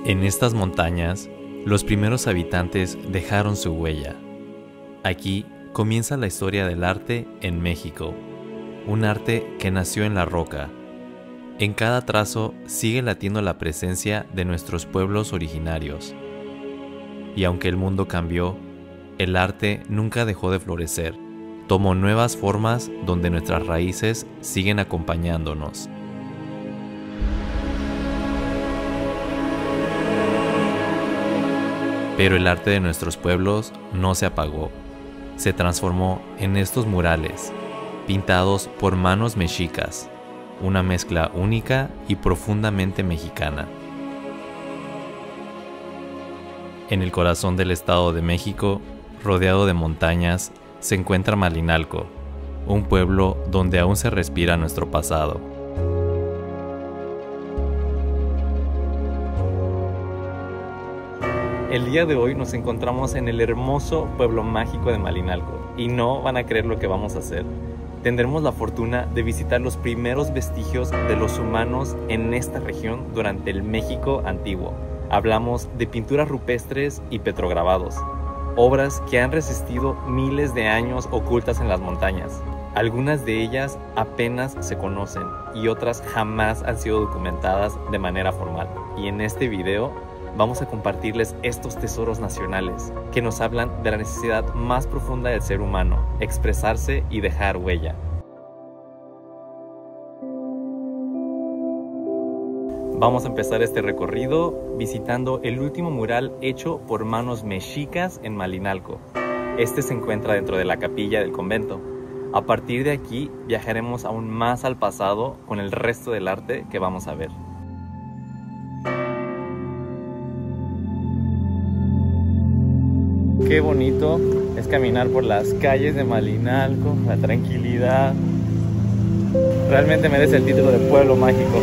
En estas montañas, los primeros habitantes dejaron su huella. Aquí comienza la historia del arte en México, un arte que nació en la roca. En cada trazo sigue latiendo la presencia de nuestros pueblos originarios. Y aunque el mundo cambió, el arte nunca dejó de florecer. Tomó nuevas formas donde nuestras raíces siguen acompañándonos. Pero el arte de nuestros pueblos no se apagó. Se transformó en estos murales, pintados por manos mexicas, una mezcla única y profundamente mexicana. En el corazón del Estado de México, rodeado de montañas, se encuentra Malinalco, un pueblo donde aún se respira nuestro pasado. El día de hoy nos encontramos en el hermoso pueblo mágico de Malinalco y no van a creer lo que vamos a hacer. Tendremos la fortuna de visitar los primeros vestigios de los humanos en esta región durante el México antiguo. Hablamos de pinturas rupestres y petrograbados, obras que han resistido miles de años ocultas en las montañas. Algunas de ellas apenas se conocen y otras jamás han sido documentadas de manera formal. Y en este video vamos a compartirles estos tesoros nacionales que nos hablan de la necesidad más profunda del ser humano, expresarse y dejar huella. Vamos a empezar este recorrido visitando el último mural hecho por manos mexicas en Malinalco. Este se encuentra dentro de la capilla del convento. A partir de aquí viajaremos aún más al pasado con el resto del arte que vamos a ver. Qué bonito es caminar por las calles de Malinalco, la tranquilidad. Realmente merece el título de pueblo mágico.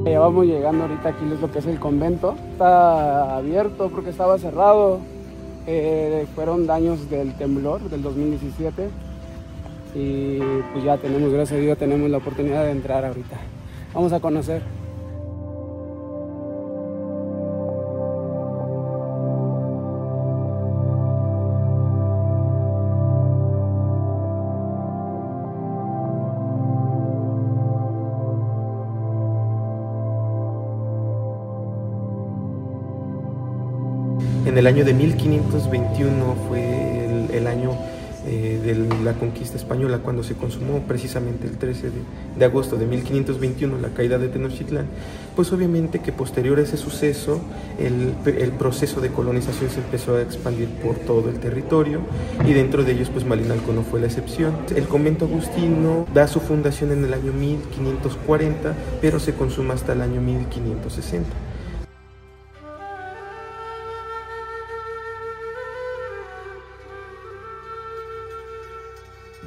Ya vamos llegando ahorita aquí lo que es el convento. Está abierto porque estaba cerrado. Fueron daños del temblor del 2017. Y pues ya tenemos, gracias a Dios, tenemos la oportunidad de entrar ahorita. Vamos a conocer. En el año de 1521 fue el año de la conquista española, cuando se consumó precisamente el 13 de agosto de 1521 la caída de Tenochtitlán. Pues obviamente que posterior a ese suceso el proceso de colonización se empezó a expandir por todo el territorio y dentro de ellos pues Malinalco no fue la excepción. El convento agustino da su fundación en el año 1540, pero se consuma hasta el año 1560.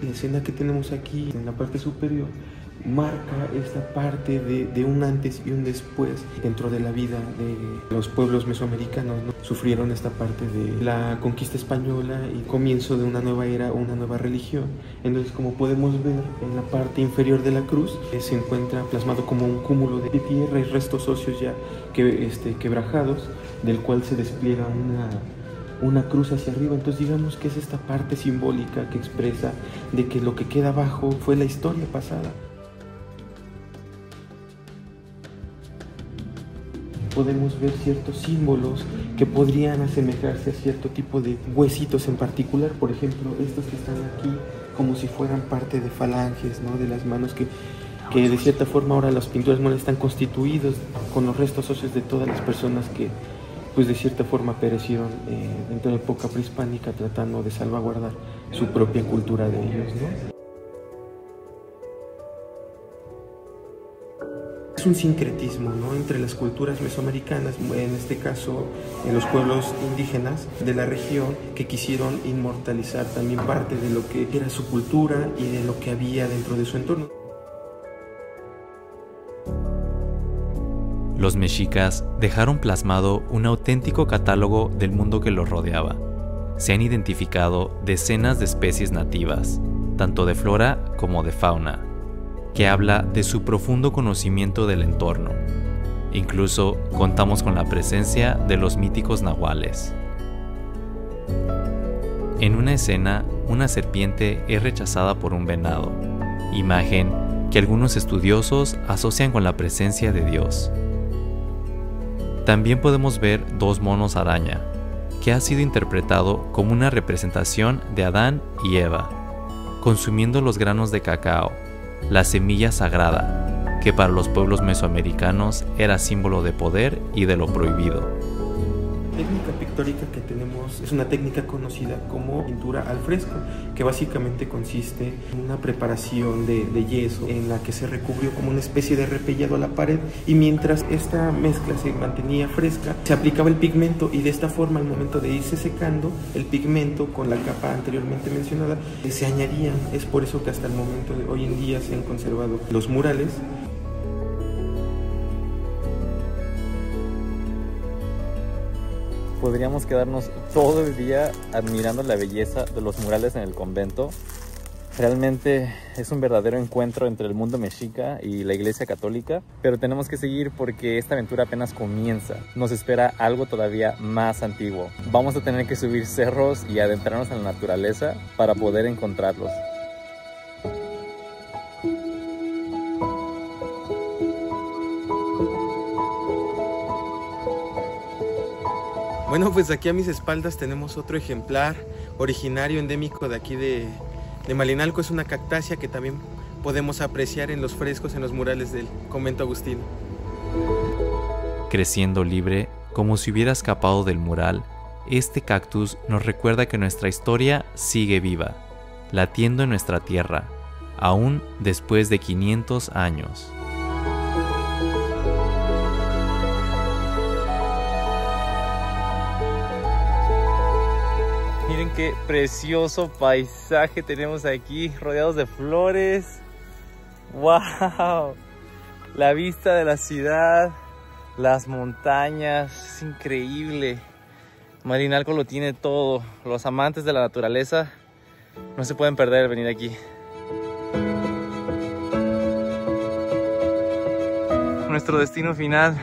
La escena que tenemos aquí en la parte superior marca esta parte de un antes y un después dentro de la vida de los pueblos mesoamericanos, ¿no? Sufrieron esta parte de la conquista española y comienzo de una nueva era, una nueva religión. Entonces, como podemos ver en la parte inferior de la cruz, se encuentra plasmado como un cúmulo de tierra y restos óseos ya quebrajados, del cual se despliega una cruz hacia arriba. Entonces digamos que es esta parte simbólica que expresa de que lo que queda abajo fue la historia pasada. Podemos ver ciertos símbolos que podrían asemejarse a cierto tipo de huesitos en particular, por ejemplo estos que están aquí como si fueran parte de falanges, ¿no? De las manos que de cierta forma ahora las pinturas no están constituidos con los restos óseos de todas las personas que pues de cierta forma perecieron dentro de la época prehispánica tratando de salvaguardar su propia cultura de ellos, ¿no? Es un sincretismo, ¿no? Entre las culturas mesoamericanas, en este caso en los pueblos indígenas de la región, que quisieron inmortalizar también parte de lo que era su cultura y de lo que había dentro de su entorno. Los mexicas dejaron plasmado un auténtico catálogo del mundo que los rodeaba. Se han identificado decenas de especies nativas, tanto de flora como de fauna. que habla de su profundo conocimiento del entorno. Incluso contamos con la presencia de los míticos nahuales. En una escena, una serpiente es rechazada por un venado, imagen que algunos estudiosos asocian con la presencia de Dios. También podemos ver dos monos araña, que ha sido interpretado como una representación de Adán y Eva, consumiendo los granos de cacao, la semilla sagrada, que para los pueblos mesoamericanos era símbolo de poder y de lo prohibido. La técnica pictórica que tenemos es una técnica conocida como pintura al fresco, que básicamente consiste en una preparación de yeso en la que se recubrió como una especie de repellado a la pared, y mientras esta mezcla se mantenía fresca, se aplicaba el pigmento, y de esta forma al momento de irse secando el pigmento con la capa anteriormente mencionada se añadían. Es por eso que hasta el momento de hoy en día se han conservado los murales. Podríamos quedarnos todo el día admirando la belleza de los murales en el convento. Realmente es un verdadero encuentro entre el mundo mexica y la Iglesia Católica, pero tenemos que seguir porque esta aventura apenas comienza. Nos espera algo todavía más antiguo. Vamos a tener que subir cerros y adentrarnos en la naturaleza para poder encontrarlos. Bueno, pues aquí a mis espaldas tenemos otro ejemplar originario endémico de aquí de Malinalco. Es una cactácea que también podemos apreciar en los frescos, en los murales del convento agustino. Creciendo libre, como si hubiera escapado del mural, este cactus nos recuerda que nuestra historia sigue viva, latiendo en nuestra tierra, aún después de 500 años. Miren qué precioso paisaje tenemos aquí, rodeados de flores. ¡Wow! La vista de la ciudad, las montañas, es increíble. Malinalco lo tiene todo. Los amantes de la naturaleza no se pueden perder venir aquí. Nuestro destino final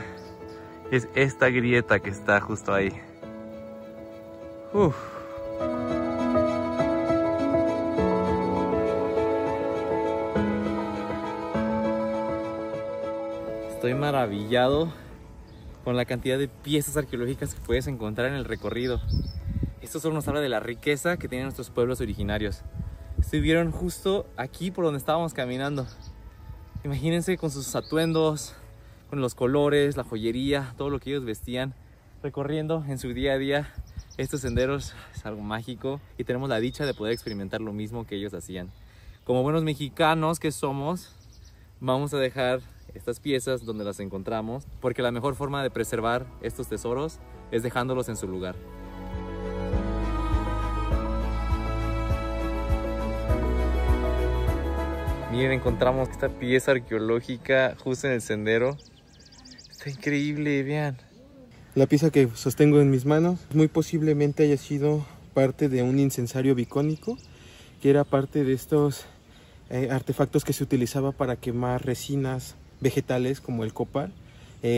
es esta grieta que está justo ahí. Estoy maravillado con la cantidad de piezas arqueológicas que puedes encontrar en el recorrido. Esto solo nos habla de la riqueza que tienen nuestros pueblos originarios. Estuvieron justo aquí por donde estábamos caminando. Imagínense con sus atuendos, con los colores, la joyería, todo lo que ellos vestían, recorriendo en su día a día estos senderos. Es algo mágico y tenemos la dicha de poder experimentar lo mismo que ellos hacían. Como buenos mexicanos que somos, vamos a dejar estas piezas donde las encontramos, porque la mejor forma de preservar estos tesoros es dejándolos en su lugar. Miren, encontramos esta pieza arqueológica justo en el sendero. Está increíble, vean. La pieza que sostengo en mis manos muy posiblemente haya sido parte de un incensario vicónico, que era parte de estos artefactos que se utilizaba para quemar resinas vegetales como el copal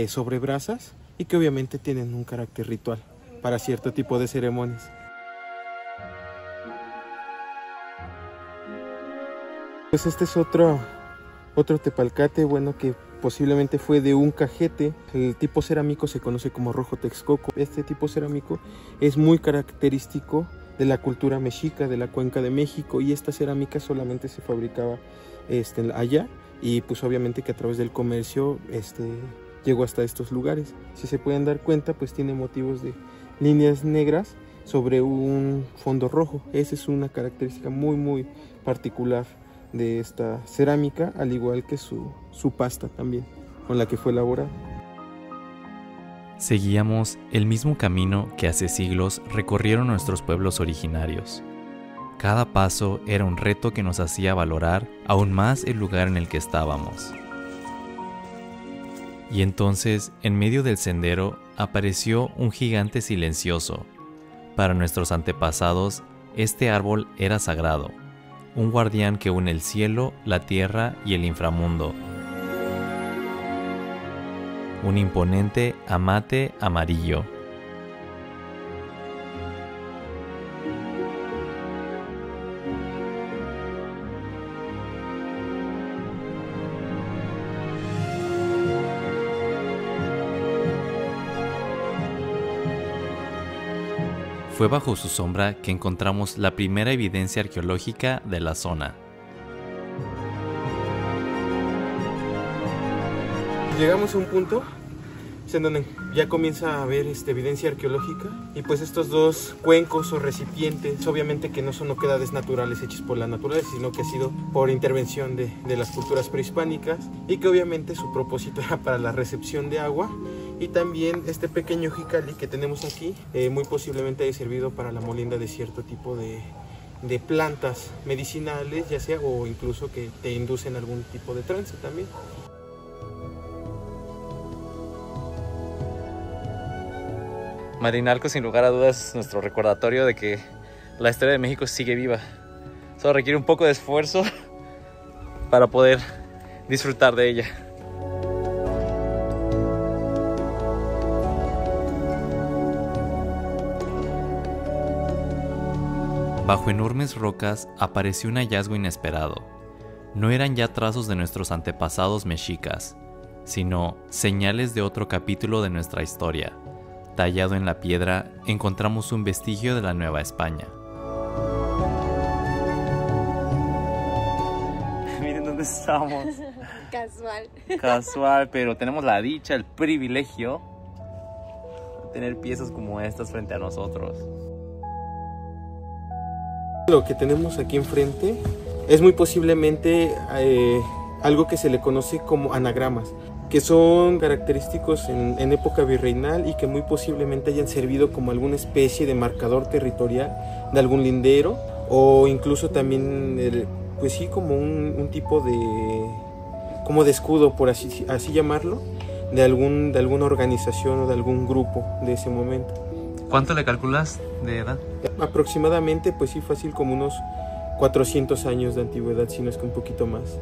sobre brasas, y que obviamente tienen un carácter ritual para cierto tipo de ceremonias. Pues este es otro tepalcate, bueno, que posiblemente fue de un cajete. El tipo cerámico se conoce como rojo texcoco. Este tipo cerámico es muy característico de la cultura mexica, de la Cuenca de México, y esta cerámica solamente se fabricaba allá, y pues obviamente que a través del comercio llegó hasta estos lugares. Si se pueden dar cuenta, pues tiene motivos de líneas negras sobre un fondo rojo. Esa es una característica muy particular de esta cerámica, al igual que su pasta también con la que fue elaborada. Seguíamos el mismo camino que hace siglos recorrieron nuestros pueblos originarios. Cada paso era un reto que nos hacía valorar aún más el lugar en el que estábamos. Y entonces, en medio del sendero, apareció un gigante silencioso. Para nuestros antepasados, este árbol era sagrado, un guardián que une el cielo, la tierra y el inframundo. Un imponente amate amarillo. Fue bajo su sombra que encontramos la primera evidencia arqueológica de la zona. Llegamos a un punto en donde ya comienza a haber evidencia arqueológica, y pues estos dos cuencos o recipientes, obviamente que no son oquedades naturales hechas por la naturaleza, sino que ha sido por intervención de las culturas prehispánicas, y que obviamente su propósito era para la recepción de agua. Y también este pequeño jicali que tenemos aquí, muy posiblemente haya servido para la molienda de cierto tipo de plantas medicinales, ya sea, o incluso que te inducen algún tipo de trance también. Malinalco, sin lugar a dudas, es nuestro recordatorio de que la historia de México sigue viva. Solo requiere un poco de esfuerzo para poder disfrutar de ella. Bajo enormes rocas apareció un hallazgo inesperado. No eran ya trazos de nuestros antepasados mexicas, sino señales de otro capítulo de nuestra historia. Tallado en la piedra, encontramos un vestigio de la Nueva España. Miren dónde estamos. Casual. Casual, pero tenemos la dicha, el privilegio de tener piezas como estas frente a nosotros. Lo que tenemos aquí enfrente es muy posiblemente algo que se le conoce como anagramas, que son característicos en época virreinal y que muy posiblemente hayan servido como alguna especie de marcador territorial de algún lindero, o incluso también, pues sí, como un tipo de escudo, por así llamarlo, de alguna organización o de algún grupo de ese momento. ¿Cuánto le calculas de edad? Aproximadamente, pues sí, fácil como unos 400 años de antigüedad, si no es que un poquito más.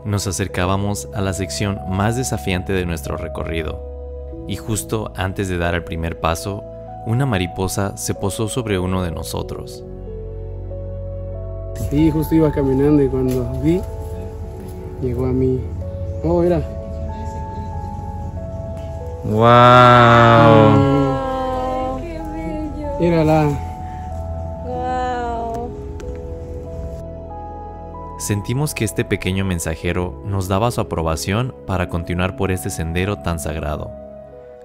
Nos acercábamos a la sección más desafiante de nuestro recorrido, y justo antes de dar el primer paso, una mariposa se posó sobre uno de nosotros. Sí, justo iba caminando y cuando vi, llegó a mí. Oh, mira. ¡Wow! Oh, ¡qué bello! Mírala. ¡Wow! Sentimos que este pequeño mensajero nos daba su aprobación para continuar por este sendero tan sagrado.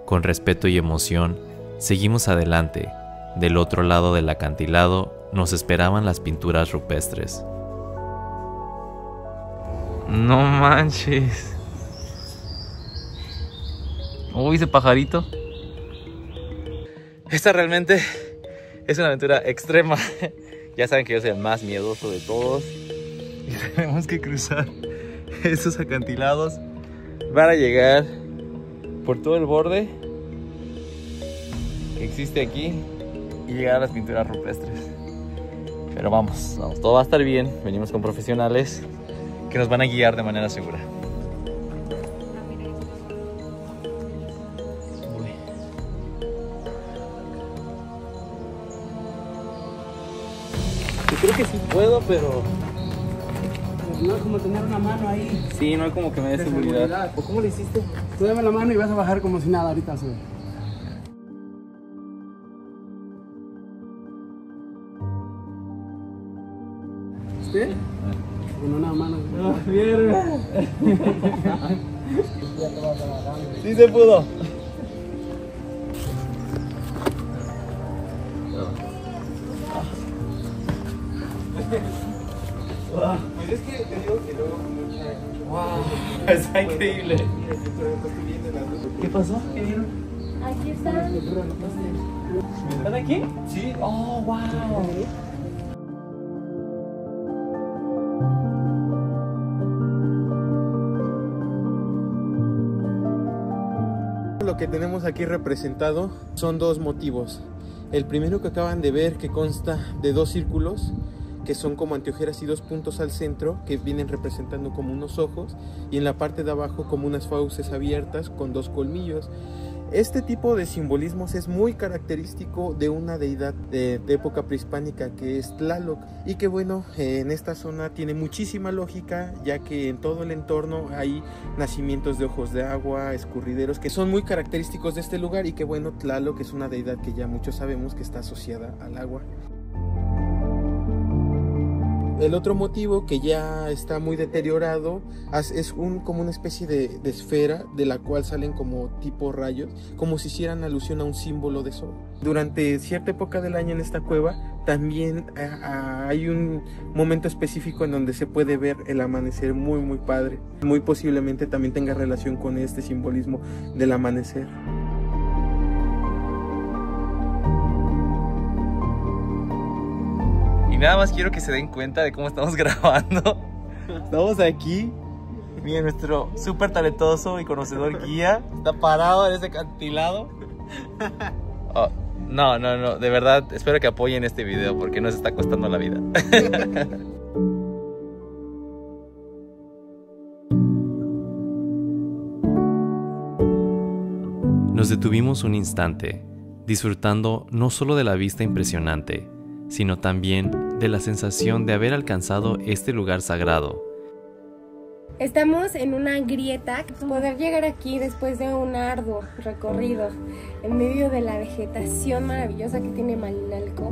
Con respeto y emoción, seguimos adelante. Del otro lado del acantilado nos esperaban las pinturas rupestres. ¡No manches! Uy, ese pajarito. Esta realmente es una aventura extrema. Ya saben que yo soy el más miedoso de todos. Y tenemos que cruzar esos acantilados para llegar por todo el borde que existe aquí y llegar a las pinturas rupestres. Pero vamos, todo va a estar bien. Venimos con profesionales que nos van a guiar de manera segura. Yo creo que sí puedo, pero No es como tener una mano ahí. sí, no hay como que me dé De seguridad. seguridad. ¿O cómo le hiciste? Tú dame la mano y vas a bajar como si nada ahorita, sube. ¿Sí? Con una mano. Sí se pudo. Pues es que te digo que luego mucha... Está increíble. ¿Qué pasó? ¿Qué vieron? Aquí están. ¿Están aquí? Sí. Oh, wow. Lo que tenemos aquí representado son dos motivos. El primero que acaban de ver, que consta de 2 círculos, que son como anteojeras y 2 puntos al centro, que vienen representando como unos ojos, y en la parte de abajo como unas fauces abiertas con 2 colmillos. Este tipo de simbolismos es muy característico de una deidad de época prehispánica, que es Tlaloc, y que bueno, en esta zona tiene muchísima lógica, ya que en todo el entorno hay nacimientos de ojos de agua, escurrideros, que son muy característicos de este lugar, y que bueno, Tlaloc es una deidad que ya muchos sabemos que está asociada al agua. El otro motivo, que ya está muy deteriorado, es como una especie de esfera de la cual salen como tipo rayos, como si hicieran alusión a un símbolo de sol. Durante cierta época del año en esta cueva también hay un momento específico en donde se puede ver el amanecer muy padre. Muy posiblemente también tenga relación con este simbolismo del amanecer. Y nada más quiero que se den cuenta de cómo estamos grabando. Estamos aquí. Miren, nuestro súper talentoso y conocedor guía está parado en este acantilado. Oh, no, de verdad, espero que apoyen este video porque nos está costando la vida. Nos detuvimos un instante, disfrutando no solo de la vista impresionante, sino también de la sensación de haber alcanzado este lugar sagrado. Estamos en una grieta. Poder llegar aquí después de un arduo recorrido en medio de la vegetación maravillosa que tiene Malinalco,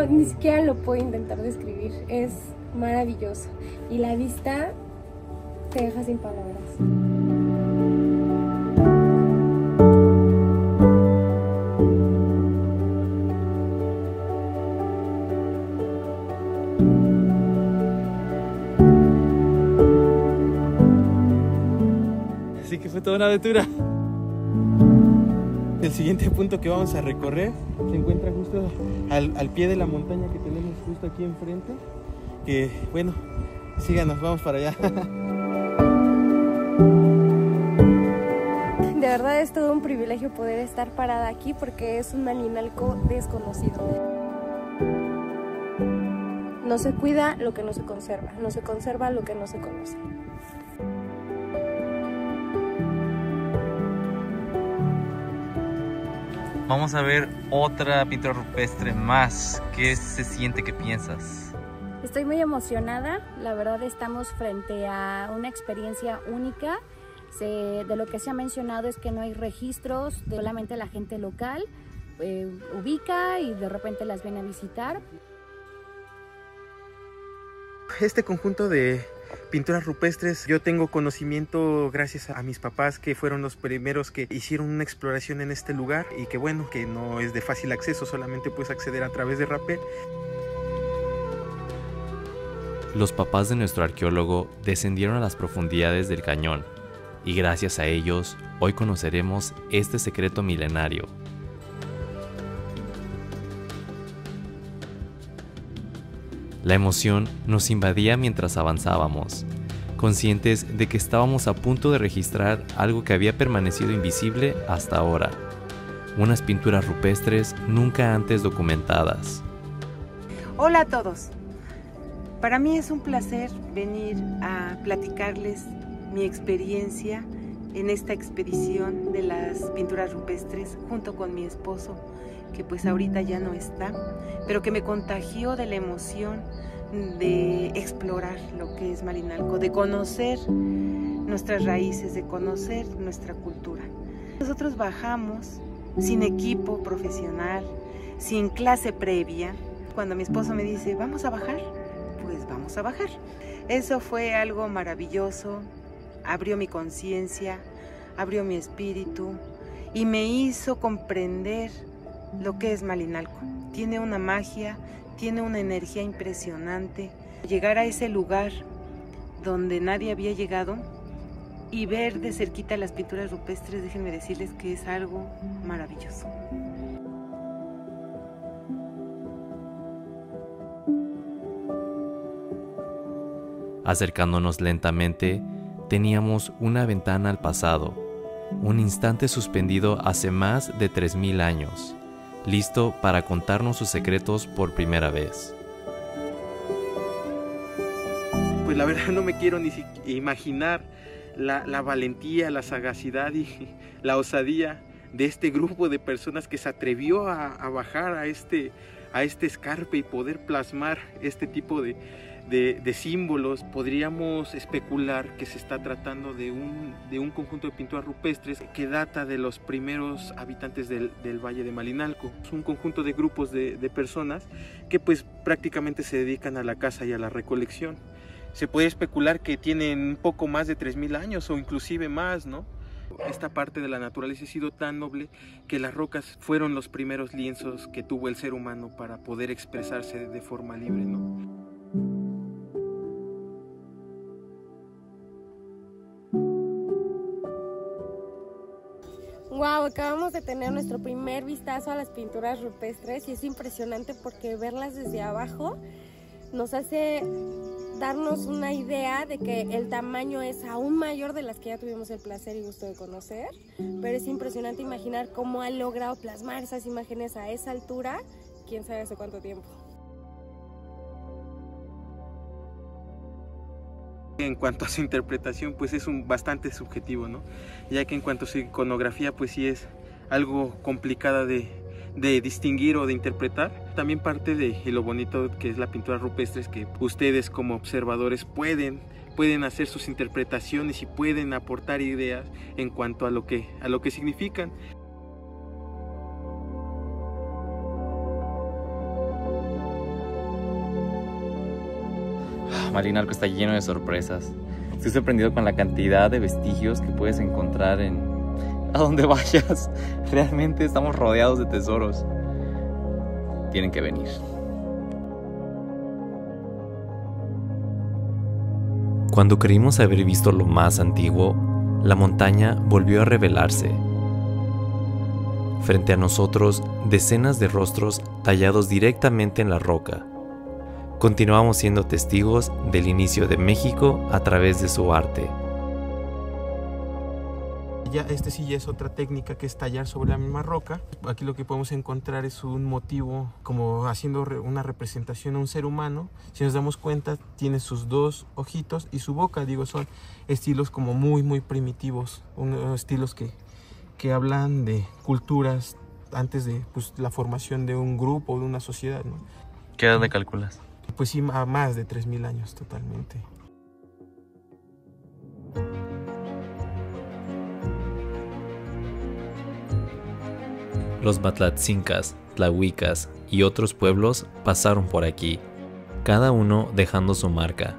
ni siquiera lo puedo intentar describir. Es maravilloso y la vista te deja sin palabras. Así que fue toda una aventura. El siguiente punto que vamos a recorrer se encuentra justo al pie de la montaña que tenemos justo aquí enfrente. Que bueno, síganos, vamos para allá. De verdad es todo un privilegio poder estar parada aquí porque es un Malinalco desconocido. No se cuida lo que no se conserva, no se conserva lo que no se conoce. Vamos a ver otra pintura rupestre más. ¿Qué se siente? ¿Qué piensas? Estoy muy emocionada, la verdad estamos frente a una experiencia única. De lo que se ha mencionado es que no hay registros, solamente la gente local ubica y de repente las viene a visitar. Este conjunto de pinturas rupestres, yo tengo conocimiento gracias a mis papás, que fueron los primeros que hicieron una exploración en este lugar, y que bueno, que no es de fácil acceso, solamente puedes acceder a través de rapel. Los papás de nuestro arqueólogo descendieron a las profundidades del cañón, y gracias a ellos, hoy conoceremos este secreto milenario. La emoción nos invadía mientras avanzábamos, conscientes de que estábamos a punto de registrar algo que había permanecido invisible hasta ahora, unas pinturas rupestres nunca antes documentadas. Hola a todos, para mí es un placer venir a platicarles mi experiencia en esta expedición de las pinturas rupestres junto con mi esposo, que pues ahorita ya no está, pero que me contagió de la emoción de explorar lo que es Malinalco, de conocer nuestras raíces, de conocer nuestra cultura. Nosotros bajamos sin equipo profesional, sin clase previa. Cuando mi esposo me dice, ¿vamos a bajar? Pues vamos a bajar. Eso fue algo maravilloso, abrió mi conciencia, abrió mi espíritu y me hizo comprender lo que es Malinalco. Tiene una magia, tiene una energía impresionante. Llegar a ese lugar donde nadie había llegado y ver de cerquita las pinturas rupestres, déjenme decirles que es algo maravilloso. Acercándonos lentamente, teníamos una ventana al pasado, un instante suspendido hace más de 3000 años, listo para contarnos sus secretos por primera vez. Pues la verdad no me quiero ni imaginar la valentía, la sagacidad y la osadía de este grupo de personas que se atrevió a bajar a este escarpe y poder plasmar este tipo de símbolos. Podríamos especular que se está tratando de un conjunto de pinturas rupestres que data de los primeros habitantes del Valle de Malinalco. Es un conjunto de grupos de personas que pues prácticamente se dedican a la caza y a la recolección. Se puede especular que tienen un poco más de 3000 años o inclusive más, ¿no? Esta parte de la naturaleza ha sido tan noble que las rocas fueron los primeros lienzos que tuvo el ser humano para poder expresarse de forma libre, ¿no? Wow, acabamos de tener nuestro primer vistazo a las pinturas rupestres y es impresionante porque verlas desde abajo nos hace darnos una idea de que el tamaño es aún mayor de las que ya tuvimos el placer y gusto de conocer, pero es impresionante imaginar cómo han logrado plasmar esas imágenes a esa altura, quién sabe hace cuánto tiempo. En cuanto a su interpretación, pues es bastante subjetivo, ¿no? Ya que en cuanto a su iconografía, pues sí es algo complicada de distinguir o de interpretar. También parte de lo bonito que es la pintura rupestre es que ustedes como observadores pueden hacer sus interpretaciones y pueden aportar ideas en cuanto a lo que significan. Malinalco está lleno de sorpresas. Estoy sorprendido con la cantidad de vestigios que puedes encontrar a donde vayas. Realmente estamos rodeados de tesoros. Tienen que venir. Cuando creímos haber visto lo más antiguo, la montaña volvió a revelarse. Frente a nosotros, decenas de rostros tallados directamente en la roca. Continuamos siendo testigos del inicio de México a través de su arte. Ya sí ya es otra técnica, que es tallar sobre la misma roca. Aquí lo que podemos encontrar es un motivo como haciendo una representación a un ser humano. Si nos damos cuenta, tiene sus dos ojitos y su boca. Digo, son estilos como muy primitivos, estilos que hablan de culturas antes de la formación de un grupo o de una sociedad, ¿no? ¿Qué edad le calculas? Pues sí, a más de 3000 años totalmente. Los Matlatzincas, Tlahuicas y otros pueblos pasaron por aquí, cada uno dejando su marca.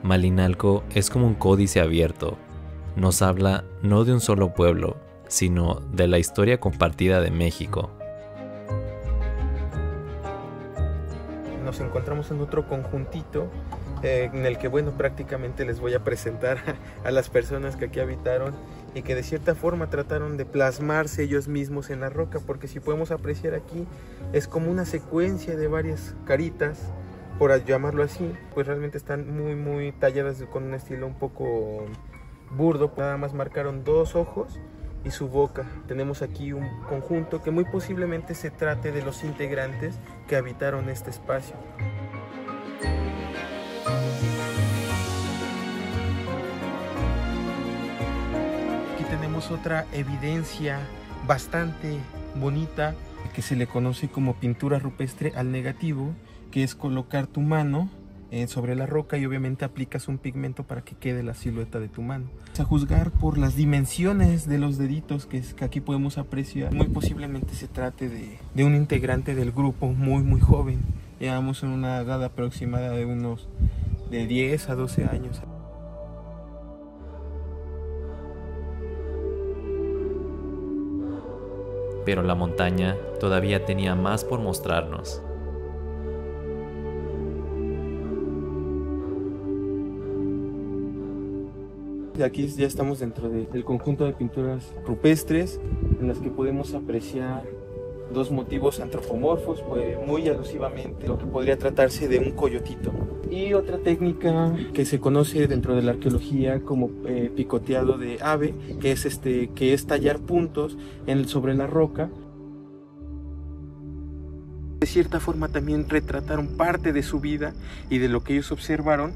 Malinalco es como un códice abierto. Nos habla no de un solo pueblo, sino de la historia compartida de México. Nos encontramos en otro conjuntito en el que, bueno, prácticamente les voy a presentar a las personas que aquí habitaron y que de cierta forma trataron de plasmarse ellos mismos en la roca, porque si podemos apreciar aquí es como una secuencia de varias caritas, por llamarlo así, pues realmente están muy talladas con un estilo un poco burdo. Nada más marcaron dos ojos y su boca. Tenemos aquí un conjunto que muy posiblemente se trate de los integrantes que habitaron este espacio. Aquí tenemos otra evidencia bastante bonita que se le conoce como pintura rupestre al negativo, que es colocar tu mano sobre la roca y obviamente aplicas un pigmento para que quede la silueta de tu mano. A juzgar por las dimensiones de los deditos que aquí podemos apreciar, muy posiblemente se trate de un integrante del grupo muy joven. Llevamos en una edad aproximada de unos de 10 a 12 años. Pero la montaña todavía tenía más por mostrarnos. Aquí ya estamos dentro del conjunto de pinturas rupestres en las que podemos apreciar dos motivos antropomorfos, pues muy alusivamente lo que podría tratarse de un coyotito. Y otra técnica que se conoce dentro de la arqueología como picoteado de ave, que es tallar puntos sobre la roca. De cierta forma también retrataron parte de su vida y de lo que ellos observaron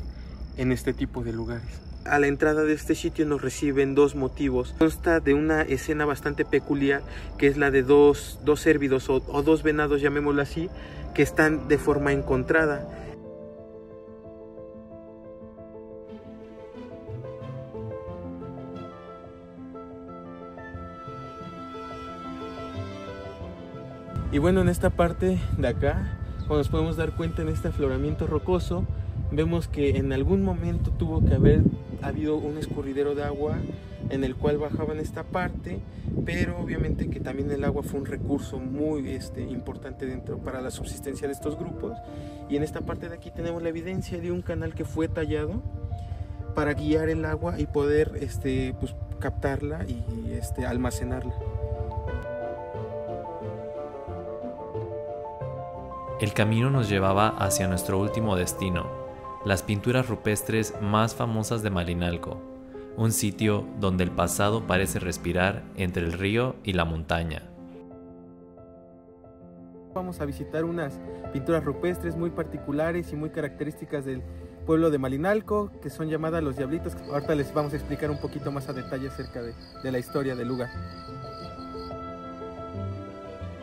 en este tipo de lugares. A la entrada de este sitio nos reciben dos motivos. Consta de una escena bastante peculiar, que es la de dos cérvidos o dos venados, llamémoslo así, que están de forma encontrada. Y bueno, en esta parte de acá, como nos podemos dar cuenta en este afloramiento rocoso, vemos que en algún momento tuvo que haber habido un escurridero de agua en el cual bajaban esta parte, pero obviamente que también el agua fue un recurso muy importante dentro para la subsistencia de estos grupos. Y en esta parte de aquí tenemos la evidencia de un canal que fue tallado para guiar el agua y poder pues, captarla y almacenarla. El camino nos llevaba hacia nuestro último destino, las pinturas rupestres más famosas de Malinalco, un sitio donde el pasado parece respirar entre el río y la montaña. Vamos a visitar unas pinturas rupestres muy particulares y muy características del pueblo de Malinalco, que son llamadas Los Diablitos. Ahorita les vamos a explicar un poquito más a detalle acerca de la historia del lugar.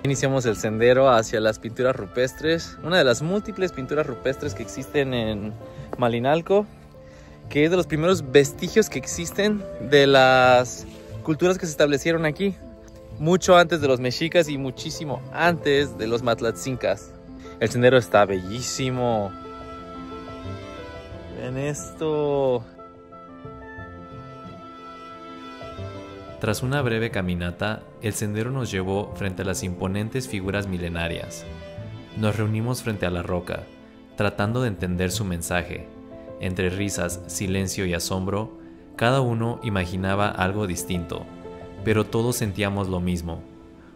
Iniciamos el sendero hacia las pinturas rupestres, una de las múltiples pinturas rupestres que existen en Malinalco, que es de los primeros vestigios que existen de las culturas que se establecieron aquí, mucho antes de los mexicas y muchísimo antes de los matlatzincas. El sendero está bellísimo. Ven esto. Tras una breve caminata, el sendero nos llevó frente a las imponentes figuras milenarias. Nos reunimos frente a la roca, tratando de entender su mensaje. Entre risas, silencio y asombro, cada uno imaginaba algo distinto, pero todos sentíamos lo mismo: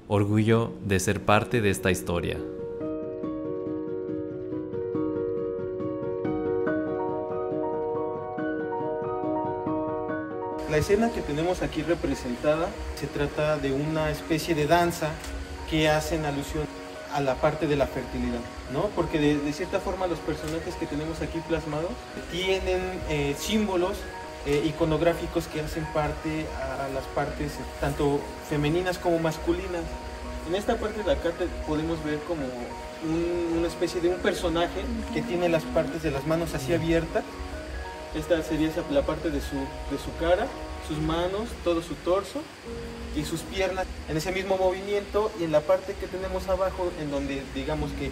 orgullo de ser parte de esta historia. La escena que tenemos aquí representada se trata de una especie de danza que hacen alusión a la parte de la fertilidad, ¿no? Porque de cierta forma los personajes que tenemos aquí plasmados tienen símbolos iconográficos que hacen parte a las partes tanto femeninas como masculinas. En esta parte de acá podemos ver como una especie de un personaje que tiene las partes de las manos así abiertas. Esta sería la parte de su cara, sus manos, todo su torso y sus piernas en ese mismo movimiento. Y en la parte que tenemos abajo, en donde digamos que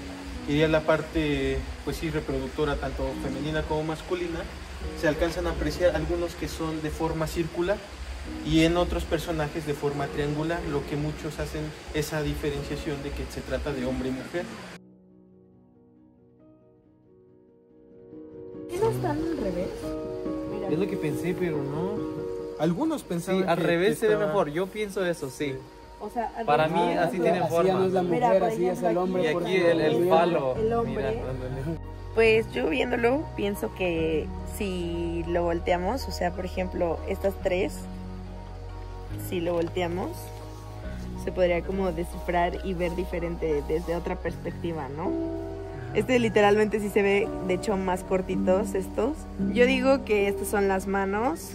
iría la parte pues sí reproductora tanto femenina como masculina, se alcanzan a apreciar algunos que son de forma circular y en otros personajes de forma triangular, lo que muchos hacen esa diferenciación de que se trata de hombre y mujer. ¿No están al revés? Mira. Es lo que pensé, pero no. Algunos pensaban Sí, al revés se ve estaba... mejor. Yo pienso eso, sí. O sea, Para mí así tiene Así forma. ya no es la mujer, Mira, por así es el ejemplo, hombre. Y porque aquí el falo. El hombre. Mira, ándale. Pues yo viéndolo pienso que si lo volteamos, o sea, por ejemplo, estas tres, si lo volteamos, se podría como descifrar y ver diferente desde otra perspectiva, ¿no? Literalmente sí se ve, de hecho, más cortitos estos. Yo digo que estas son las manos,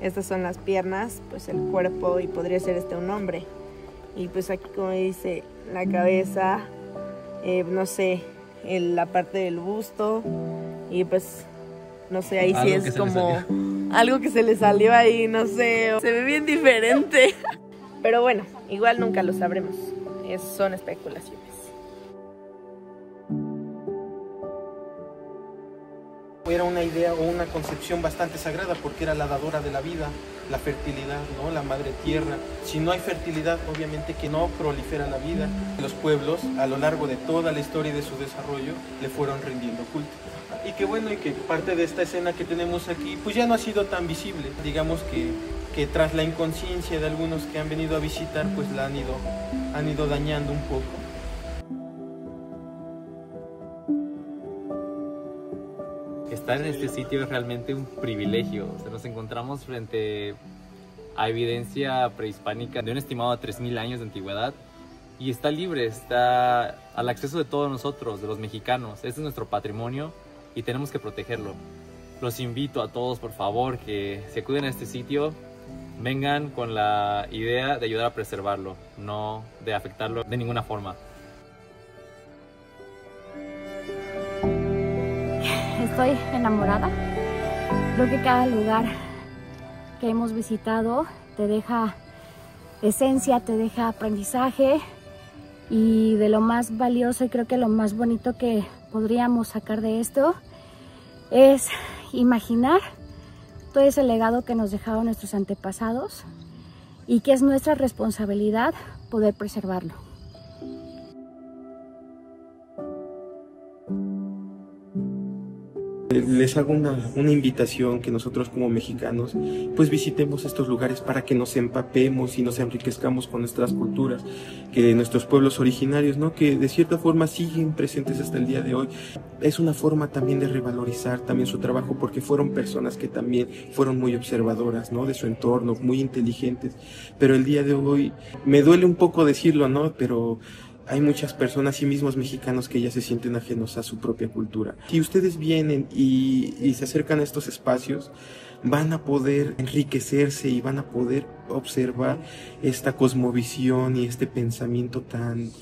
estas son las piernas, pues el cuerpo, y podría ser un hombre. Y pues aquí, como dice, la cabeza, no sé, la parte del busto, y pues, no sé, ahí sí es como algo que se le salió ahí, no sé, se ve bien diferente. Pero bueno, igual nunca lo sabremos, son especulaciones. Era una idea o una concepción bastante sagrada porque era la dadora de la vida, la fertilidad, ¿no? La madre tierra. Si no hay fertilidad, obviamente que no prolifera la vida. Los pueblos, a lo largo de toda la historia y de su desarrollo, le fueron rindiendo culto. Y que bueno, y que parte de esta escena que tenemos aquí, pues ya no ha sido tan visible. Digamos que tras la inconsciencia de algunos que han venido a visitar, pues la han ido dañando un poco. Estar en este sitio es realmente un privilegio. O sea, nos encontramos frente a evidencia prehispánica de un estimado a 3000 años de antigüedad, y está libre, está al acceso de todos nosotros, de los mexicanos. Este es nuestro patrimonio y tenemos que protegerlo. Los invito a todos, por favor, que se acuden a este sitio, vengan con la idea de ayudar a preservarlo, no de afectarlo de ninguna forma. Estoy enamorada. Creo que cada lugar que hemos visitado te deja esencia, te deja aprendizaje, y de lo más valioso y creo que lo más bonito que podríamos sacar de esto es imaginar todo ese legado que nos dejaron nuestros antepasados y que es nuestra responsabilidad poder preservarlo. Les hago una invitación que nosotros como mexicanos pues visitemos estos lugares para que nos empapemos y nos enriquezcamos con nuestras culturas, que nuestros pueblos originarios, ¿no?, que de cierta forma siguen presentes hasta el día de hoy. Es una forma también de revalorizar también su trabajo, porque fueron personas que también fueron muy observadoras, ¿no?, de su entorno, muy inteligentes, pero el día de hoy, me duele un poco decirlo, ¿no?, pero hay muchas personas y mismos mexicanos que ya se sienten ajenos a su propia cultura. Si ustedes vienen y se acercan a estos espacios, van a poder enriquecerse y van a poder observar esta cosmovisión y este pensamiento tan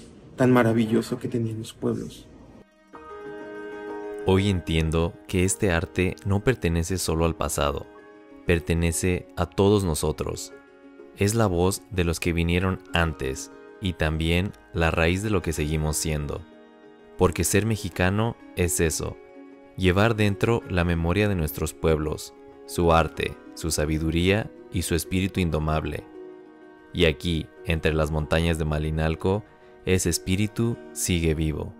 maravilloso que tenían los pueblos. Hoy entiendo que este arte no pertenece solo al pasado, pertenece a todos nosotros. Es la voz de los que vinieron antes, y también la raíz de lo que seguimos siendo. Porque ser mexicano es eso, llevar dentro la memoria de nuestros pueblos, su arte, su sabiduría y su espíritu indomable. Y aquí, entre las montañas de Malinalco, ese espíritu sigue vivo.